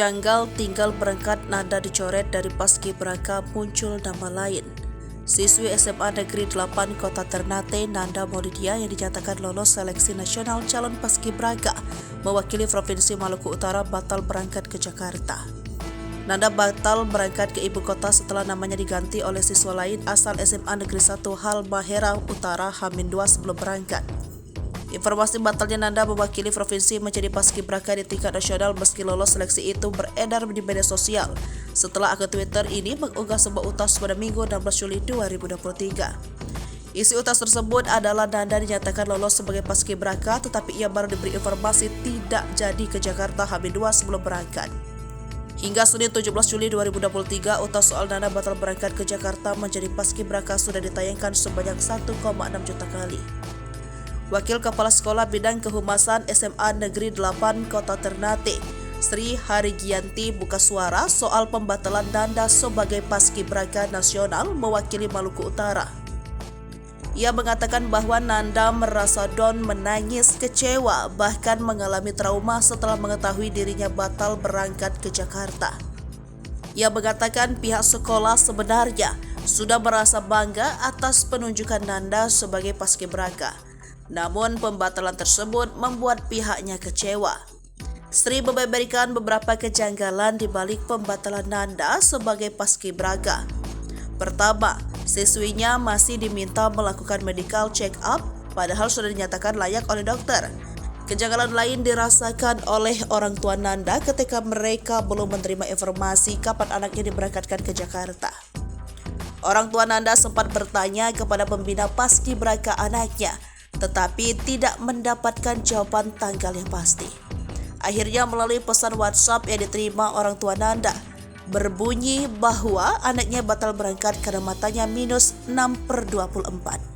Janggal tinggal berangkat nada dicoret dari paskibraka muncul nama lain. Siswi SMA Negeri 8 Kota Ternate Nanda Maulidia yang dinyatakan lolos seleksi nasional calon paskibraka mewakili Provinsi Maluku Utara batal berangkat ke Jakarta. Nanda batal berangkat ke ibu kota setelah namanya diganti oleh siswa lain asal SMA Negeri 1 Halmahera Utara H-2 sebelum berangkat. Informasi batalnya Nanda mewakili provinsi menjadi paskibraka di tingkat nasional meski lolos seleksi itu beredar di media sosial setelah akun Twitter ini mengunggah sebuah utas pada Minggu 16 Juli 2023. Isi utas tersebut adalah Nanda dinyatakan lolos sebagai paskibraka tetapi ia baru diberi informasi tidak jadi ke Jakarta H-2 sebelum berangkat. Hingga Senin 17 Juli 2023, utas soal Nanda batal berangkat ke Jakarta menjadi paskibraka sudah ditayangkan sebanyak 1,6 juta kali. Wakil Kepala Sekolah Bidang Kehumasan SMA Negeri 8 Kota Ternate, Sri Harigianti buka suara soal pembatalan Nanda sebagai paskibraka nasional mewakili Maluku Utara. Ia mengatakan bahwa Nanda merasa down, menangis, kecewa, bahkan mengalami trauma setelah mengetahui dirinya batal berangkat ke Jakarta. Ia mengatakan pihak sekolah sebenarnya sudah merasa bangga atas penunjukan Nanda sebagai paskibraka. Namun pembatalan tersebut membuat pihaknya kecewa. Sri memberikan beberapa kejanggalan di balik pembatalan Nanda sebagai paskibraka. Pertama, siswinya masih diminta melakukan medical check up padahal sudah dinyatakan layak oleh dokter. Kejanggalan lain dirasakan oleh orang tua Nanda ketika mereka belum menerima informasi kapan anaknya diberangkatkan ke Jakarta. Orang tua Nanda sempat bertanya kepada pembina paskibraka anaknya, tetapi tidak mendapatkan jawaban tanggal yang pasti. Akhirnya melalui pesan WhatsApp yang diterima orang tua Nanda, berbunyi bahwa anaknya batal berangkat karena matanya minus 6/24.